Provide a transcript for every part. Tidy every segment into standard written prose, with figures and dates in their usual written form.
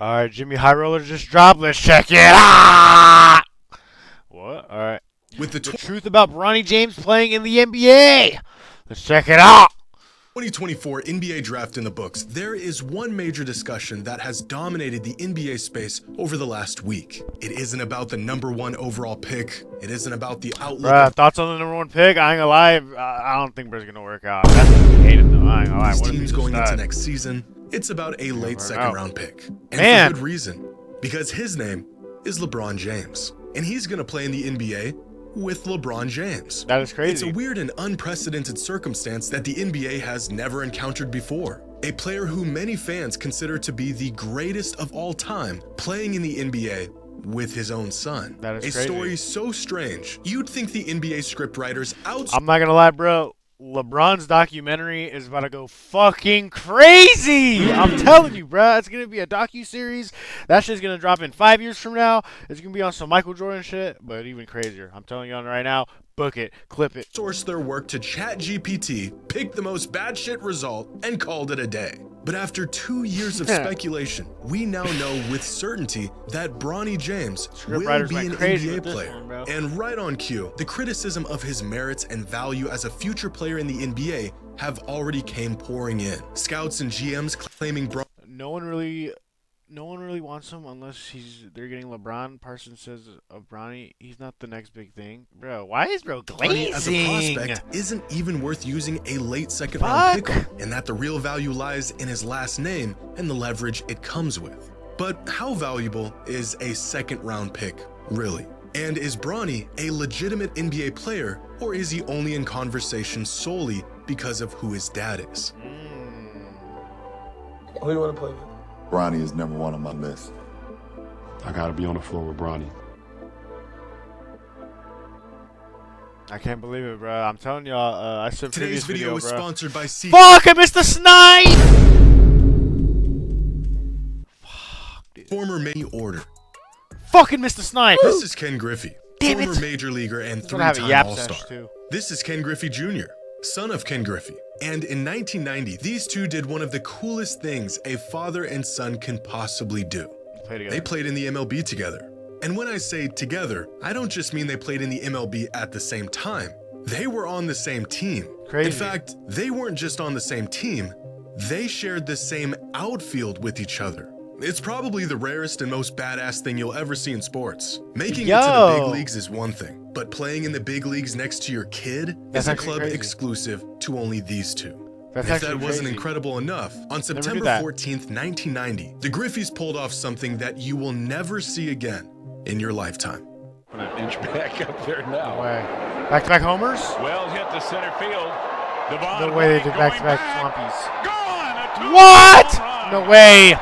All right, Jimmy High Roller just dropped. Let's check it out. What? All right. With the The truth about Bronny James playing in the NBA. Let's check it out. 2024 NBA draft in the books, there is one major discussion that has dominated the NBA space over the last week. It isn't about the #1 overall pick. It isn't about the outlook. Bruh, thoughts on the #1 pick? I ain't gonna lie. I don't think Bruh's gonna work out. That's what we hated though. I ain't gonna lie. These What if teams he's going a into stud? next season, it's about a late second round pick. And Man. for good reason, because his name is LeBron James. And he's gonna play in the NBA with LeBron James. That is crazy. It's a weird and unprecedented circumstance that the NBA has never encountered before. A player who many fans consider to be the greatest of all time playing in the NBA with his own son. That is a crazy. story so strange, you'd think the NBA scriptwriters I'm not gonna lie, bro. LeBron's documentary is about to go fucking crazy. I'm telling you, bro. It's gonna be a docu-series. That shit's gonna drop in 5 years from now. It's gonna be on some Michael Jordan shit, but even crazier. I'm telling you on right now. Book it, clip it. sourced their work to ChatGPT, picked the most batshit result, and called it a day. But after 2 years of speculation, we now know with certainty that Bronny James will Scriptwriters be went an crazy NBA with this player. one, bro. And right on cue, the criticism of his merits and value as a future player in the NBA have already came pouring in. Scouts and GMs claiming Bronny No one really wants him unless they're getting LeBron. Parsons says of Bronny, he's not the next big thing. Bro, why is bro glazing? as a prospect isn't even worth using a late second round pick on, and that the real value lies in his last name and the leverage it comes with. But how valuable is a second round pick, really? And is Bronny a legitimate NBA player, or is he only in conversation solely because of who his dad is? Who do you want to play with? Bronny is #1 on my list. I gotta be on the floor with Bronny. I can't believe it, bro. I'm telling y'all, I said Today's previous video is bro. sponsored by C. Fuck, I missed the snipe! Fuck, dude. Former May order. Fucking missed the snipe! This is Ken Griffey, Damn former it. major leaguer and He's gonna have a three-time yap All-Star. sesh, too. This is Ken Griffey Jr., son of Ken Griffey. And in 1990, these two did one of the coolest things a father and son can possibly do. They played in the MLB together. And when I say together, I don't just mean they played in the MLB at the same time. They were on the same team. Crazy. In fact, they weren't just on the same team, they shared the same outfield with each other. It's probably the rarest and most badass thing you'll ever see in sports. Making it to the big leagues is one thing, but playing in the big leagues next to your kid That's is a actually club crazy. exclusive to only these two. That's If actually that wasn't crazy. incredible enough, on knew September that. 14th, 1990, the Griffeys pulled off something that you will never see again in your lifetime. Put an inch back up there now. No way. Back-to-back homers? Well hit to center field. No way they did back-to-back swampies. Gone! A two-run What? home run. No way.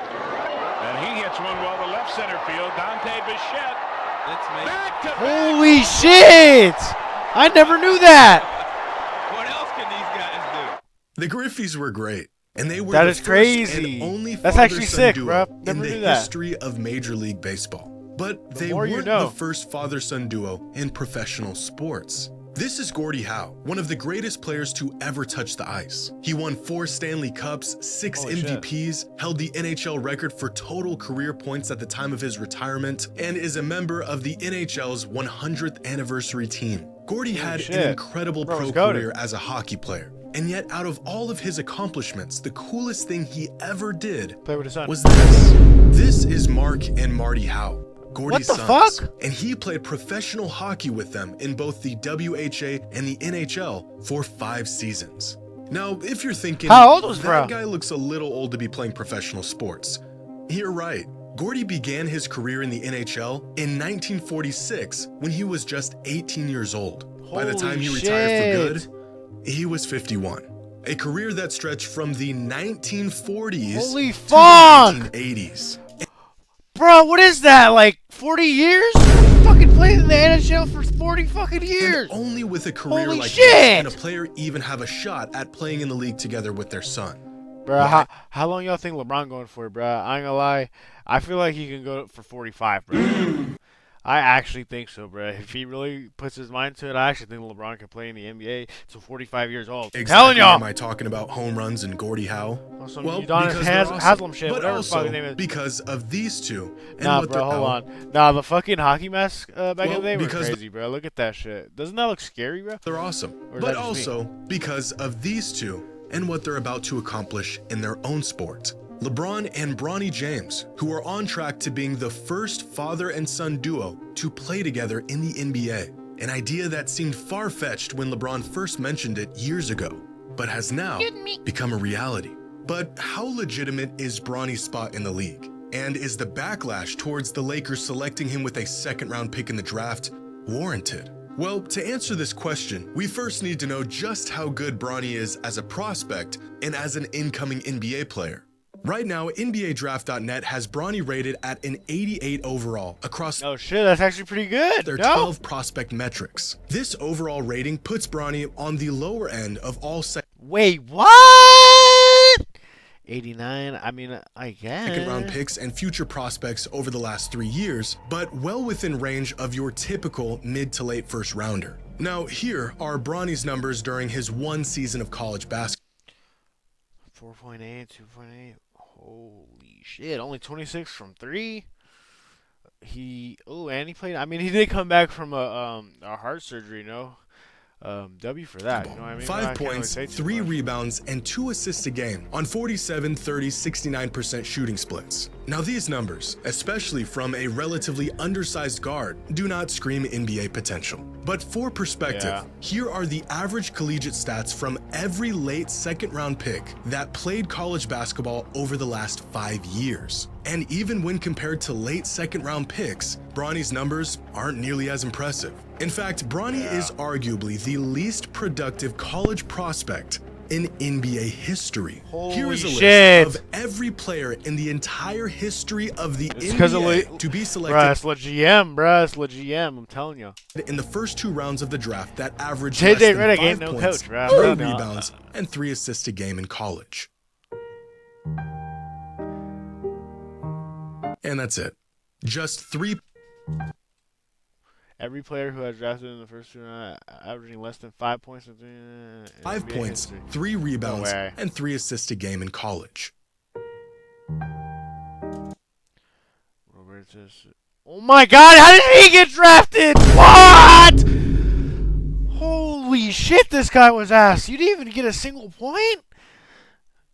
And he hits one well to left center field. Dante Bichette. Back to Holy shit! I never knew that. What else can these guys do? The Griffeys were great, and they were That the is first crazy. and only That's actually father-son sick, duo bruh. in Never the knew that. history of Major League Baseball. But they more you weren't know. the first father-son duo in professional sports. This is Gordie Howe, one of the greatest players to ever touch the ice. He won 4 Stanley Cups, 6 Holy shit. MVPs, held the NHL record for total career points at the time of his retirement, and is a member of the NHL's 100th anniversary team. Gordie had shit. an incredible Bro, pro he's goated. career as a hockey player. And yet, out of all of his accomplishments, the coolest thing he ever did Play with his son. was this. This is Mark and Marty Howe, Gordie's What the sons. fuck? And he played professional hockey with them in both the WHA and the NHL for 5 seasons. Now, if you're thinking, How old was that bro? guy looks a little old to be playing professional sports, you're right. Gordie began his career in the NHL in 1946 when he was just 18 years old. By the time he Holy retired for shit. good, he was 51. A career that stretched from the 1940s Holy to fuck! the 1980s. Bro, what is that? Like 40 years? Fucking played in the NHL for 40 fucking years. And only with a career Holy like shit! this can a player even have a shot at playing in the league together with their son. Bro, how long y'all think LeBron going for, bro? I ain't gonna lie. I feel like he can go for 45, bro. I actually think so, bro. If he really puts his mind to it, I actually think LeBron can play in the NBA till 45 years old. Telling Exactly. y'all. Am I talking about home runs and Gordie Howe? Or some Well, Udonis because they're awesome. Haslam shit, But whatever the fuck also his name is. because of these two and Nah, what bro, they're hold out. on. Nah, the fucking hockey mask back in Well, the day were because crazy, bro. Look at that shit. Doesn't that look scary, bro? They're awesome. Or is But that just me? also because of these two and what they're about to accomplish in their own sport. LeBron and Bronny James, who are on track to being the first father and son duo to play together in the NBA. An idea that seemed far-fetched when LeBron first mentioned it years ago, but has now become a reality. But how legitimate is Bronny's spot in the league? And is the backlash towards the Lakers selecting him with a second-round pick in the draft warranted? Well, to answer this question, we first need to know just how good Bronny is as a prospect and as an incoming NBA player. Right now, NBADraft.net has Bronny rated at an 88 overall across Oh shit, that's actually pretty good. their No? 12 prospect metrics. This overall rating puts Bronny on the lower end of all Wait, what? 89? I mean, I guess. second-round picks and future prospects over the last 3 years, but well within range of your typical mid to late first rounder. Now, here are Bronny's numbers during his one season of college basketball. 4.8, 2.8. Holy shit, only 26 from 3. And he played. I mean, he did come back from a heart surgery, no? W for that. You know what I mean? 5 I can't really points, say too 3 much. rebounds, and 2 assists a game on 47, 30, 69% shooting splits. Now these numbers, especially from a relatively undersized guard, do not scream NBA potential. But for perspective, Yeah. here are the average collegiate stats from every late second-round pick that played college basketball over the last 5 years. And even when compared to late second-round picks, Bronny's numbers aren't nearly as impressive. In fact, Bronny is arguably the least productive college prospect in NBA history. Here is a Holy shit. list of every player in the entire history of the It's 'cause of NBA to be selected Bruh, it's LeGM, bruh. It's LeGM, I'm telling you. in the first 2 rounds of the draft that averaged JJ less than Redick 5 ain't no points, coach, bro. 3 No, no. rebounds, and 3 assists a game in college. And that's it. Just 3 Every player who has drafted in the first 2 rounds averaging less than 5 points in 5 NBA points, history. 3 rebounds, way. and 3 assists a game in college. Robertus. Oh my god, how did he get drafted? What? Holy shit, this guy was ass. You didn't even get a single point?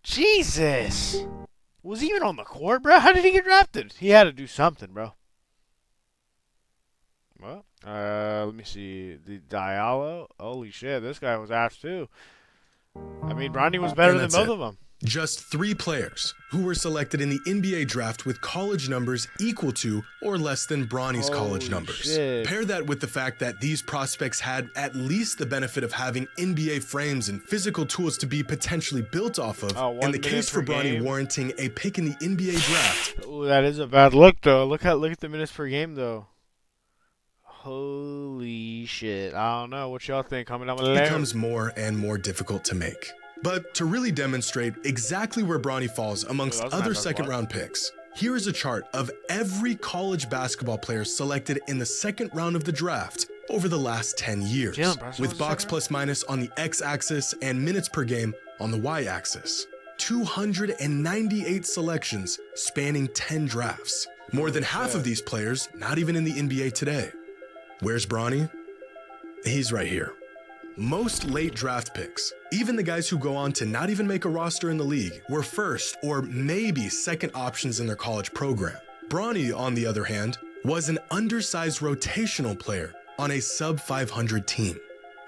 Jesus. Was he even on the court, bro? How did he get drafted? He had to do something, bro. Well, let me see. The Diallo. Holy shit, this guy was ass too. I mean, Bronny was better And than that's both it. of them. Just 3 players who were selected in the NBA draft with college numbers equal to or less than Bronny's college Holy numbers. shit. Pair that with the fact that these prospects had at least the benefit of having NBA frames and physical tools to be potentially built off of, Oh, 1 and the minute case for per Bronny game. warranting a pick in the NBA draft. Ooh, that is a bad look though. Look at the minutes per game though. Holy shit. I don't know. What y'all think? Comment down below. Becomes more and more difficult to make. But to really demonstrate exactly where Bronny falls amongst Well, that's other not that second-round picks, here is a chart of every college basketball player selected in the second round of the draft over the last 10 years, Jalen Brunson was with the box second plus minus on the x-axis and minutes per game on the y-axis. 298 selections spanning 10 drafts. More than half of these players not even in the NBA today. Where's Bronny? He's right here. Most late draft picks, even the guys who go on to not even make a roster in the league, were first or maybe second options in their college program. Bronny, on the other hand, was an undersized rotational player on a sub-500 team.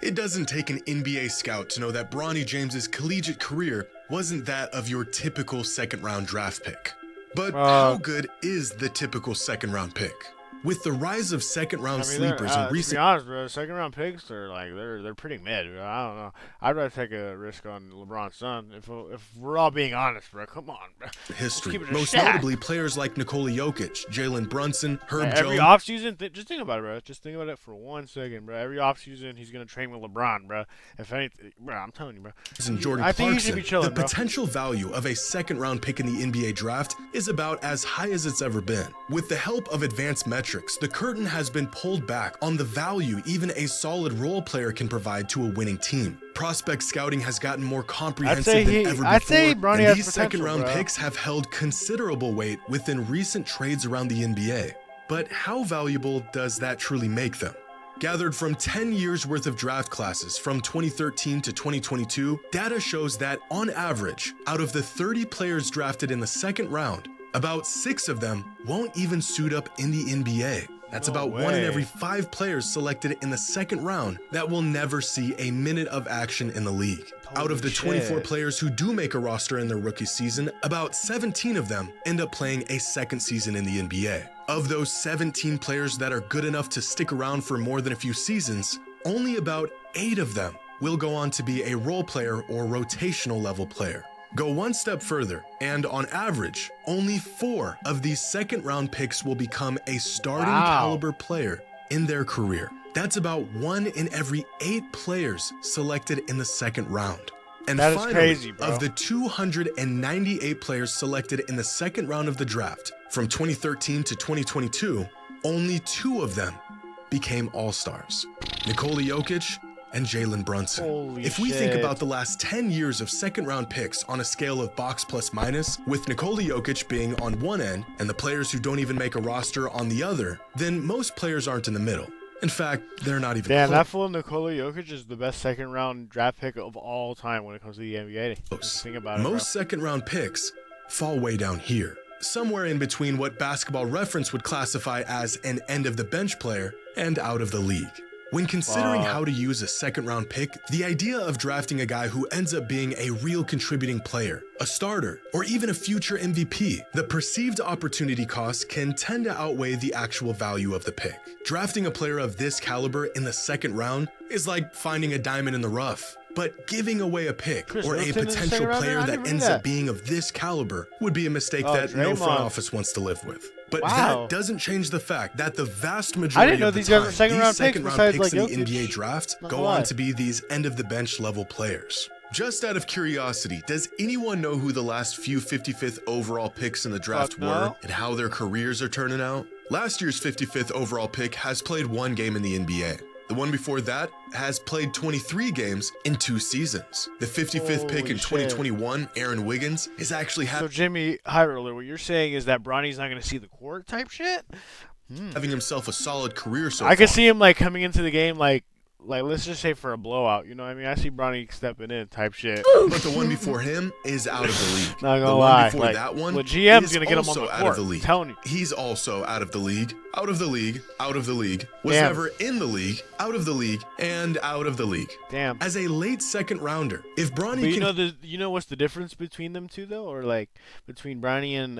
It doesn't take an NBA scout to know that Bronny James's collegiate career wasn't that of your typical second-round draft pick. But how good is the typical second-round pick? With the rise of second-round sleepers in to be recent honest, bro, second round picks are like they're pretty mid. Bro. I don't know. I'd rather take a risk on LeBron's son if we're all being honest, bro. Come on, bro. history, keep it a most stack. notably players like Nikola Jokic, Jalen Brunson, Herb Every Jones, offseason, just think about it, bro. Just think about it for 1 second, bro. Every offseason, he's gonna train with LeBron, bro. If anything, bro, I'm telling you, bro. and Jordan I think he Clarkson. should be chilling, The bro. potential value of a second-round pick in the NBA draft is about as high as it's ever been. With the help of advanced metrics metrics, the curtain has been pulled back on the value even a solid role player can provide to a winning team. Prospect scouting has gotten more comprehensive than ever before, I'd say Bronny and has these potential, second-round bro. picks have held considerable weight within recent trades around the NBA. But how valuable does that truly make them? Gathered from 10 years worth of draft classes from 2013 to 2022, data shows that on average, out of the 30 players drafted in the second round, about 6 of them won't even suit up in the NBA. That's about 1 in every 5 players selected in the second round that will never see a minute of action in the league. Out of the 24 players who do make a roster in their rookie season, about 17 of them end up playing a second season in the NBA. Of those 17 players that are good enough to stick around for more than a few seasons, only about 8 of them will go on to be a role player or rotational level player. Go one step further, and on average, only 4 of these second round picks will become a starting caliber player in their career. That's about 1 in every 8 players selected in the second round. And that is finally, crazy, bro. of the 298 players selected in the second round of the draft from 2013 to 2022, only 2 of them became All-Stars. Nikola Jokic and Jalen Brunson. Holy if we think shit. about the last 10 years of second round picks on a scale of box plus minus, with Nikola Jokic being on one end and the players who don't even make a roster on the other, then most players aren't in the middle. In fact, they're not even Damn, close. that fool Nikola Jokic is the best second round draft pick of all time when it comes to the NBA. Just think about it, bro. Most second round picks fall way down here, somewhere in between what Basketball Reference would classify as an end of the bench player and out of the league. When considering how to use a second round pick, the idea of drafting a guy who ends up being a real contributing player, a starter, or even a future MVP, the perceived opportunity cost can tend to outweigh the actual value of the pick. Drafting a player of this caliber in the second round is like finding a diamond in the rough. But giving away a pick Chris or a Middleton in the potential second round? player I that never knew ends that. up being of this caliber would be a mistake that no front Draymond. office wants to live with. But Wow. that doesn't change the fact that the vast I majority didn't know of the these guys were time, second these round picks second round besides, picks like, in the Jokic. NBA draft Not go gonna on lie. to be these end of the bench level players. Just out of curiosity, does anyone know who the last few 55th overall picks in the draft Fuck no. were and how their careers are turning out? Last year's 55th overall pick has played 1 game in the NBA. The one before that has played 23 games in 2 seasons. The 55th pick Holy in shit. 2021, Aaron Wiggins, is actually So Jimmy High Roller, what you're saying is that Bronny's not going to see the court type shit? having himself a solid career so I could far. see him like coming into the game like let's just say for a blowout. You know what I mean? I see Bronny stepping in type shit. But the one before him is out of the league. Not gonna the lie, one before like, that one well, GM's is gonna get him on also the out court. of the league. I'm telling you. He's also out of the league, out of the league, out of the league, was Damn. never in the league, out of the league, and out of the league. Damn. As a late second rounder, if Bronny But can you know what's the difference between them two though, or like between Bronny and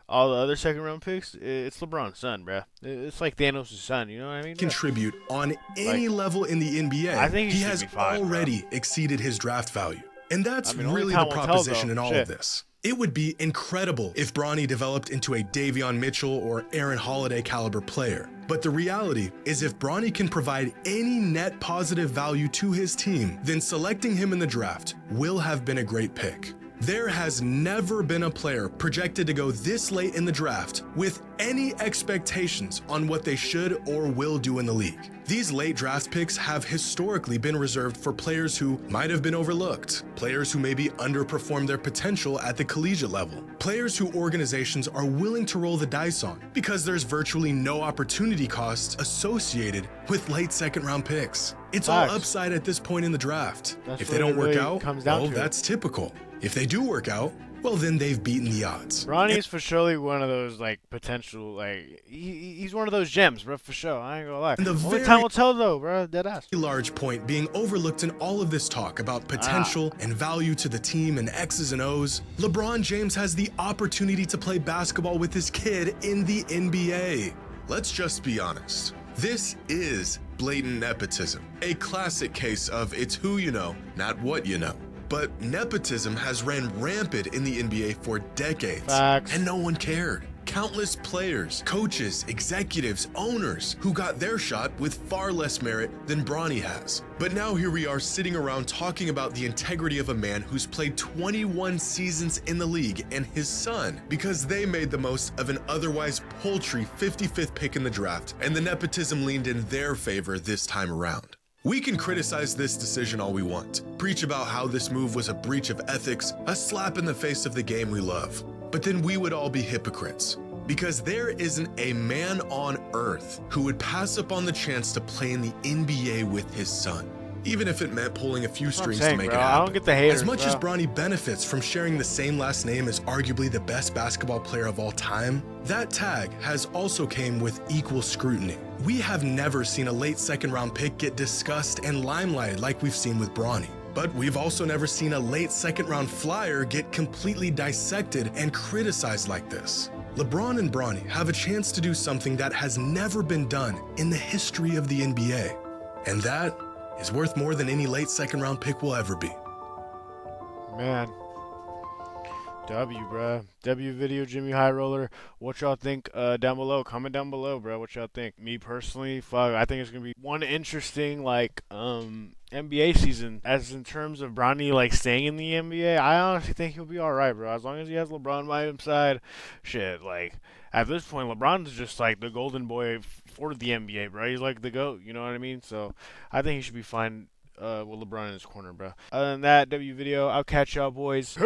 all the other second round picks? It's LeBron's son, bruh. It's like Thanos' son. You know what I mean? contribute on any level in the NBA, I think he should has be fine, bro. already exceeded his draft value. And that's I mean, only really the time will tell, proposition though. in all Shit. of this. It would be incredible if Bronny developed into a Davion Mitchell or Aaron Holiday caliber player. But the reality is if Bronny can provide any net positive value to his team, then selecting him in the draft will have been a great pick. There has never been a player projected to go this late in the draft with any expectations on what they should or will do in the league. These late draft picks have historically been reserved for players who might have been overlooked, players who maybe underperformed their potential at the collegiate level, players who organizations are willing to roll the dice on because there's virtually no opportunity costs associated with late second round picks. It's all Facts. upside at this point in the draft. That's If what they don't it work really out, comes down well, to. that's typical. If they do work out, well, then they've beaten the odds. Bronny is for surely one of those like potential like he's one of those gems, bro, for sure. I ain't gonna lie. And the Only very- time will tell though, bro. Dead ass. Large point being overlooked in all of this talk about potential and value to the team and X's and O's. LeBron James has the opportunity to play basketball with his kid in the NBA. Let's just be honest. This is blatant nepotism, a classic case of it's who you know, not what you know. But nepotism has ran rampant in the NBA for decades, Facts. and no one cared. countless players, coaches, executives, owners who got their shot with far less merit than Bronny has. But now here we are sitting around talking about the integrity of a man who's played 21 seasons in the league and his son because they made the most of an otherwise paltry 55th pick in the draft, and the nepotism leaned in their favor this time around. We can criticize this decision all we want, preach about how this move was a breach of ethics, a slap in the face of the game we love. But then we would all be hypocrites, because there isn't a man on earth who would pass up on the chance to play in the NBA with his son, even if it meant pulling a few strings to make it happen. I don't get the haters, as much bro. as Bronny benefits from sharing the same last name as arguably the best basketball player of all time, that tag has also came with equal scrutiny. We have never seen a late second-round pick get discussed and limelighted like we've seen with Bronny. But we've also never seen a late second-round flyer get completely dissected and criticized like this. LeBron and Bronny have a chance to do something that has never been done in the history of the NBA. And that is worth more than any late second-round pick will ever be. Man. W, bruh. W video, Jimmy High Roller. What y'all think down below? Comment down below, bro. What y'all think? Me personally, fuck, I think it's gonna be one interesting NBA season. As in terms of Bronny staying in the NBA, I honestly think he'll be all right, bro. As long as he has LeBron by his side, shit. At this point, LeBron's just the golden boy for the NBA, bro. He's the GOAT. You know what I mean? So I think he should be fine with LeBron in his corner, bro. Other than that, W video. I'll catch y'all boys.